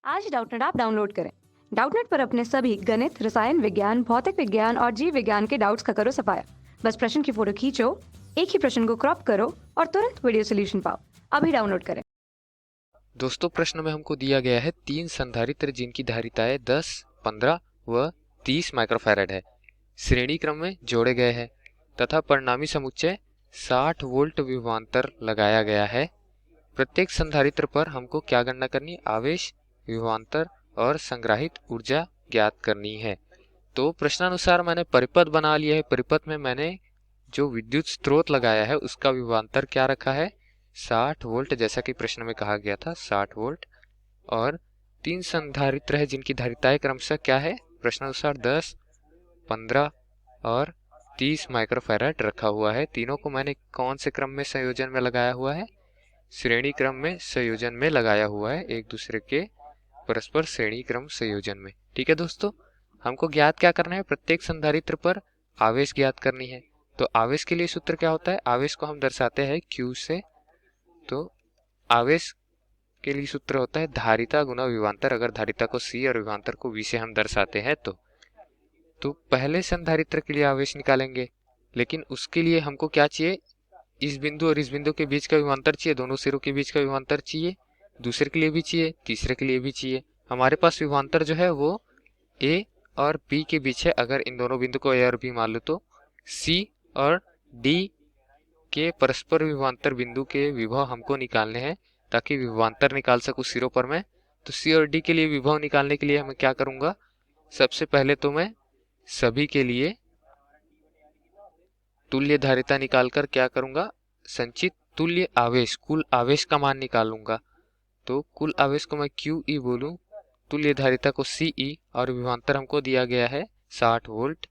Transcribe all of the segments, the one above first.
आज Doubtnut app download करें। Doubtnut पर अपने सभी गणित, रसायन विज्ञान, भौतिक विज्ञान और जीव विज्ञान के डाउट्स का करो सफाया। बस प्रश्न की फोटो खींचो, एक ही प्रश्न को क्रॉप करो और तुरंत वीडियो सोल्यूशन पाओ। अभी डाउनलोड करें। दोस्तों, प्रश्न में हमको दिया गया है 3 संधारित्र जिनकी धारिताएं 10, 15 व 30 माइक्रोफैराड है, श्रेणी क्रम में जोड़े गए हैं तथा परिणामी समुच्चय 60 वोल्ट विभवांतर लगाया गया है। प्रत्येक संधारित्र पर हमको क्या गणना करनी है? आवेश, विभवांतर और संग्रहित ऊर्जा ज्ञात करनी है। तो प्रश्नानुसार मैंने परिपथ बना लिया है। परिपथ में मैंने जो विद्युत स्रोत लगाया है उसका विभवांतर क्या रखा है? 60 वोल्ट, जैसा कि प्रश्न में कहा गया था 60 वोल्ट। और 3 संधारित्र है जिनकी धारिताएं क्रमशः क्या है? प्रश्नानुसार 10, 15 और 30 माइक्रोफैराड रखा हुआ है। तीनों को मैंने कौन से क्रम में संयोजन में लगाया हुआ है? श्रेणी क्रम में संयोजन में लगाया हुआ है, एक दूसरे के परस्पर श्रेणी क्रम संयोजन में। ठीक है दोस्तों, हमको ज्ञात क्या करना है? प्रत्येक संधारित्र पर आवेश ज्ञात करनी है। तो आवेश के लिए सूत्र क्या होता है? आवेश को हम दर्शाते हैं Q से। तो आवेश के लिए सूत्र होता है धारिता गुना विभवांतर। अगर धारिता को C और विभवांतर को V से हम दर्शाते हैं तो पहले संधारित्र के लिए आवेश निकालेंगे, लेकिन उसके लिए हमको क्या चाहिए? इस बिंदु और इस बिंदु के बीच का विभवांतर चाहिए, दोनों सिरों के बीच का विभवांतर चाहिए, दूसरे के लिए भी चाहिए, तीसरे के लिए भी चाहिए। हमारे पास विभवांतर जो है वो A और B के बीच है। अगर इन दोनों बिंदु को A और B मान लो तो C और D के परस्पर विभवांतर बिंदु के विभव हमको निकालने हैं ताकि विभवांतर निकाल सकूं सिरों पर मैं। तो C और D के लिए विभव निकालने के लिए मैं क्या करूंगा? सबसे पहले तो मैं सभी के लिए तुल्य धारिता निकालकर क्या करूंगा? संचित तुल्य आवेश, कुल आवेश का मान निकालूंगा। तो कुल आवेश को मैं QE बोलूं, तुल्य धारिता को CE और विभवांतर हमको दिया गया है 60 वोल्ट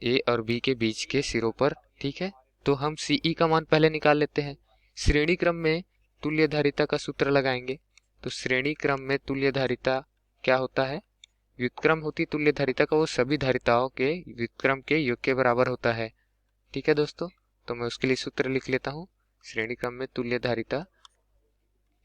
A और B के बीच के सिरों पर। ठीक है, तो हम CE का मान पहले निकाल लेते हैं। श्रेणी क्रम में तुल्य धारिता का सूत्र लगाएंगे। तो श्रेणी क्रम में तुल्य धारिता क्या होता है? व्युत्क्रम होती तुल्य धारिता का वो सभी धारिताओं के व्युत्क्रम के योग के बराबर होता है। ठीक है दोस्तों, तो मैं उसके लिए सूत्र लिख लेता हूँ। श्रेणी क्रम में तुल्य धारिता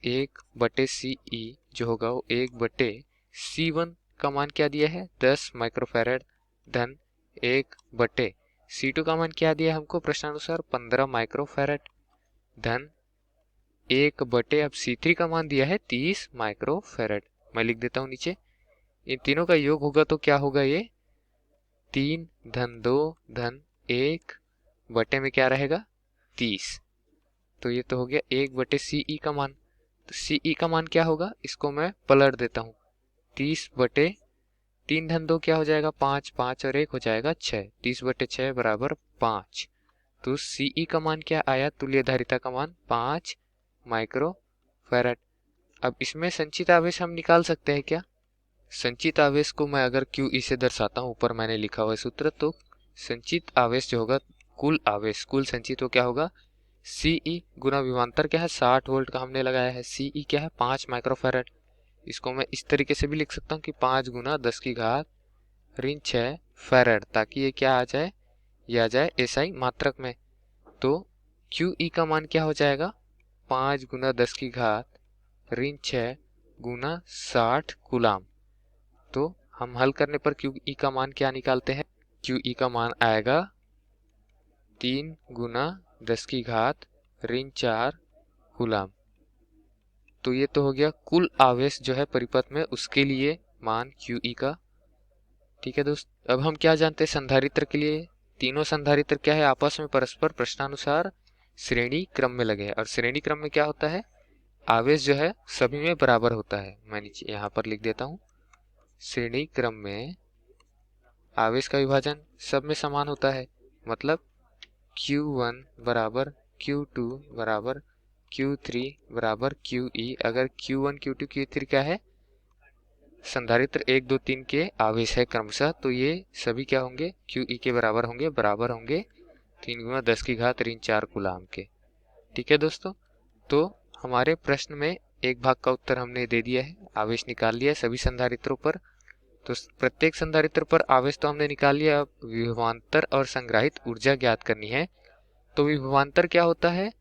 1/CE जो होगा वो 1/C1 का मान क्या दिया है? 10 माइक्रोफैराड धन 1/C2 का मान क्या दिया है हमको प्रश्नानुसार? 15 माइक्रोफैराड धन 1/, अब C3 का मान दिया है 30 माइक्रोफैराड। मैं लिख देता हूँ नीचे। इन तीनों का योग होगा तो क्या होगा? ये 3 धन 2 धन 1 बटे में क्या रहेगा? 30। तो ये तो हो गया 1/CE का मान। तो CE का मान क्या होगा? इसको मैं पलट देता हूँ। 30/3 धन 2 क्या हो जाएगा? 5, 5 और 1 हो जाएगा 6। 30/6 बराबर 5। तो CE का मान क्या आया? तुल्य धारिता का मान 5 माइक्रोफैराड। अब इसमें संचित आवेश हम निकाल सकते हैं क्या? संचित आवेश को मैं अगर QE से दर्शाता हूँ, ऊपर मैंने लिखा हुआ है सूत्र, तो संचित आवेश जो होगा कुल आवेश, कुल संचित वो क्या होगा? CE गुना विभवांतर क्या है? 60 वोल्ट का हमने लगाया है। CE क्या है? 5 माइक्रोफैराड। इसको मैं इस तरीके से भी लिख सकता हूँ कि 5 गुना 10 की घात ऋण 6 फैराड, ताकि ये क्या आ जाए? ये आ जाए SI मात्रक में। तो QE का मान क्या हो जाएगा? 5 गुना 10 की घात ऋण 6 गुना 60 कूलाम। तो हम हल करने पर QE का मान क्या निकालते हैं? QE का मान आएगा 3 गुना 10 की घात ऋण 4 कूलाम। तो ये तो हो गया कुल आवेश जो है परिपथ में, उसके लिए मान QE का। ठीक है दोस्त, अब हम क्या जानते हैं संधारित्र के लिए? तीनों संधारित्र क्या है? आपस में परस्पर प्रश्नानुसार श्रेणी क्रम में लगे हैं। और श्रेणी क्रम में क्या होता है? आवेश जो है सभी में बराबर होता है। मैं नीचे यहाँ पर लिख देता हूँ, श्रेणी क्रम में आवेश का विभाजन सब में समान होता है। मतलब Q1 बराबर Q2 बराबर Q3 बराबर QE। अगर Q1 Q2 Q3 क्या है? संधारित्र 1, 2, 3 के आवेश है क्रमशः, तो ये सभी क्या होंगे? QE के बराबर होंगे, बराबर होंगे 3 गुना 10 की घात ऋण 4 कूलाम के। ठीक है दोस्तों, तो हमारे प्रश्न में एक भाग का उत्तर हमने दे दिया है, आवेश निकाल लिया है सभी संधारित्रों पर। तो प्रत्येक संधारित्र पर आवेश तो हमने निकाल लिया। अब विभवांतर और संग्रहित ऊर्जा ज्ञात करनी है। तो विभवांतर क्या होता है?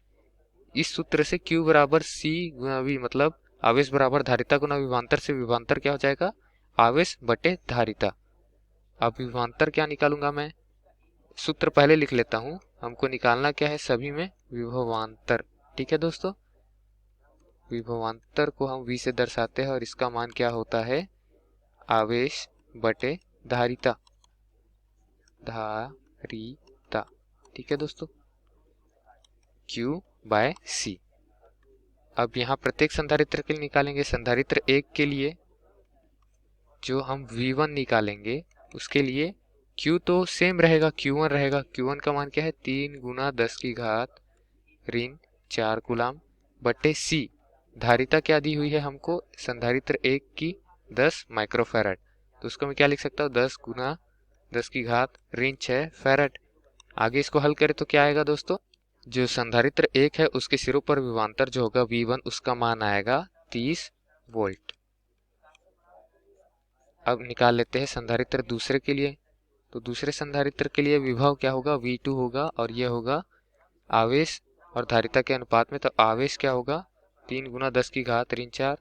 इस सूत्र से Q बराबर C गुना V, मतलब आवेश बराबर धारिता गुना विभवांतर से विभवांतर क्या हो जाएगा, आवेश बटे धारिता। अब विभवांतर क्या निकालूंगा मैं, सूत्र पहले लिख लेता हूं। हमको निकालना क्या है, सभी में विभवांतर। ठीक है दोस्तों, विभवांतर को हम V से दर्शाते हैं और इसका मान क्या होता है, आवेश बटे धारिता, धारिता। ठीक है दोस्तों, Q बाय C। अब यहाँ प्रत्येक संधारित्र के लिए निकालेंगे। संधारित्र 1 के लिए जो हम V1 निकालेंगे उसके लिए Q तो सेम रहेगा, Q1 रहेगा। Q1 का मान क्या है, 3 गुना 10 की घात ऋण 4 कूलाम बटे C। धारिता क्या दी हुई है हमको, संधारित्र 1 की 10 माइक्रोफैरड, तो उसको मैं क्या लिख सकता हूँ, 10 गुना 10 की घात ऋण 6 फैरड। आगे इसको हल करें तो क्या आएगा दोस्तों, जो संधारित्र 1 है उसके सिरों पर विभवांतर जो होगा V1, उसका मान आएगा 30 वोल्ट। अब निकाल लेते हैं संधारित्र दूसरे के लिए। तो दूसरे संधारित्र के लिए विभव क्या होगा, V2 होगा, और यह होगा आवेश और धारिता के अनुपात में। तो आवेश क्या होगा, 3 गुना 10 की घात ऋण 4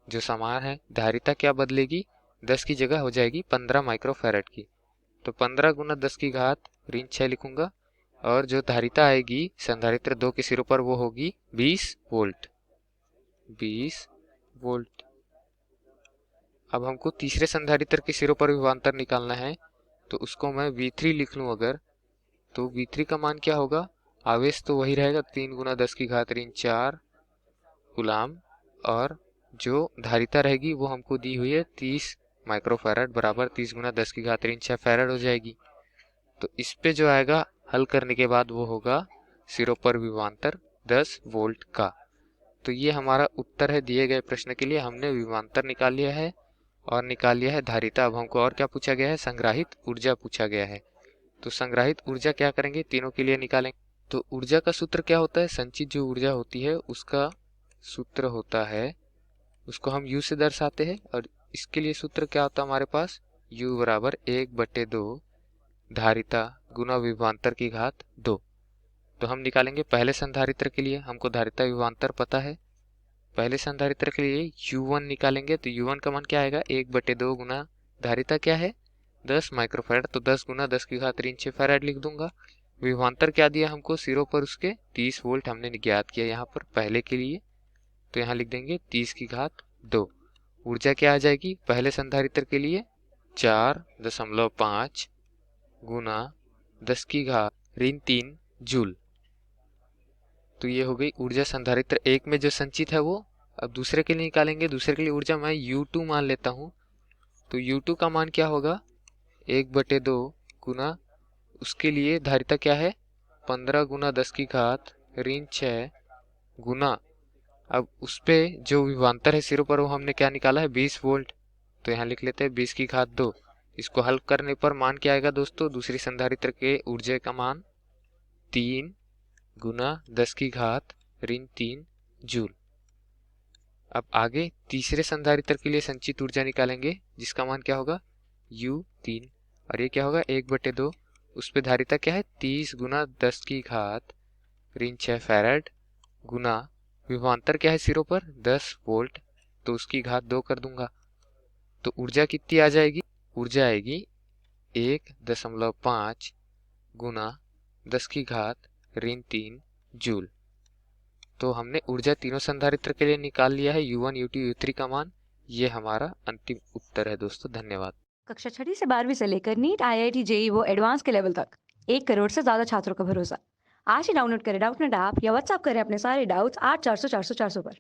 जो समान है। धारिता क्या बदलेगी, 10 की जगह हो जाएगी 15 माइक्रोफैरड की, तो 15 गुना 10 की घात ऋण 6 लिखूंगा। और जो धारिता आएगी संधारित्र 2 के सिरों पर वो होगी 20 वोल्ट, 20 वोल्ट। अब हमको तीसरे संधारित्र के सिरों पर विभवांतर निकालना है, तो उसको मैं V3 लिख लूं अगर, तो V3 का मान क्या होगा, आवेश तो वही रहेगा 3 गुना 10 की घात ऋण 4 कूलाम, और जो धारिता रहेगी वो हमको दी हुई है 30 माइक्रोफैरड बराबर 30 गुना 10 की घात ऋण 6 फैरड हो जाएगी। तो इस पे जो आएगा हल करने के बाद वो होगा सिरों पर विभवांतर 10 वोल्ट का। तो ये हमारा उत्तर है दिए गए प्रश्न के लिए। हमने विभवांतर निकाल लिया है और निकाल लिया है धारिता। अब हमको और क्या पूछा गया है, संग्रहित ऊर्जा पूछा गया है। तो संग्रहित ऊर्जा क्या करेंगे, तीनों के लिए निकालेंगे। तो ऊर्जा का सूत्र क्या होता है, संचित जो ऊर्जा होती है उसका सूत्र होता है, उसको हम U से दर्शाते हैं। और इसके लिए सूत्र क्या होता है हमारे पास, U बराबर 1/2 धारिता गुना विभवांतर की घात 2। तो हम निकालेंगे पहले संधारित्र के लिए, हमको धारिता विभवांतर पता है। पहले संधारित्र के लिए U1 निकालेंगे, तो U1 का मान क्या आएगा, 1/2 गुना धारिता क्या है 10 माइक्रोफैरड, तो 10 गुना 10 की घात ऋण 6 फैरड लिख दूंगा। विभवांतर क्या दिया हमको, सिरों पर उसके 30 वोल्ट हमने ज्ञात किया यहाँ पर पहले के लिए, तो यहाँ लिख देंगे 30 की घात 2। ऊर्जा क्या आ जाएगी पहले संधारित्र के लिए, 4.5 गुना 10 की घात ऋण 3 जूल। तो ये हो गई ऊर्जा संधारित्र 1 में जो संचित है वो। अब दूसरे के लिए निकालेंगे, दूसरे के लिए ऊर्जा मैं U2 मान लेता हूँ। तो U2 का मान क्या होगा, 1/2 गुना उसके लिए धारिता क्या है 15 गुना 10 की घात ऋण 6 गुना, अब उस पे जो विभवांतर है सिरों पर वो हमने क्या निकाला है 20 वोल्ट, तो यहाँ लिख लेते हैं 20 की घात 2। इसको हल करने पर मान क्या आएगा दोस्तों, दूसरी संधारित्र के ऊर्जा का मान 3 गुना 10 की घात ऋण 3 जूल। अब आगे तीसरे संधारित्र के लिए संचित ऊर्जा निकालेंगे, जिसका मान क्या होगा U3, और ये क्या होगा 1/2, उस पे धारिता क्या है 30 गुना 10 की घात ऋण 6 फैरड गुना विभवांतर क्या है सिरों पर 10 वोल्ट, तो उसकी घात 2 कर दूंगा। तो ऊर्जा कितनी आ जाएगी, ऊर्जा आएगी 1.5 गुना 10 की घात ऋण 3 जूल। तो हमने ऊर्जा तीनों संधारित्र के लिए निकाल लिया है, U1, U2, U3 का मान। ये हमारा अंतिम उत्तर है दोस्तों, धन्यवाद। कक्षा 6वीं से 12वीं से लेकर नीट, IIT, JEE वो एडवांस के लेवल तक 1 करोड़ से ज्यादा छात्रों का भरोसा। आज ही डाउनलोड करें डाउटनेट ऐप या व्हाट्सएप करें अपने सारे डाउट्स 8400 400 400 पर।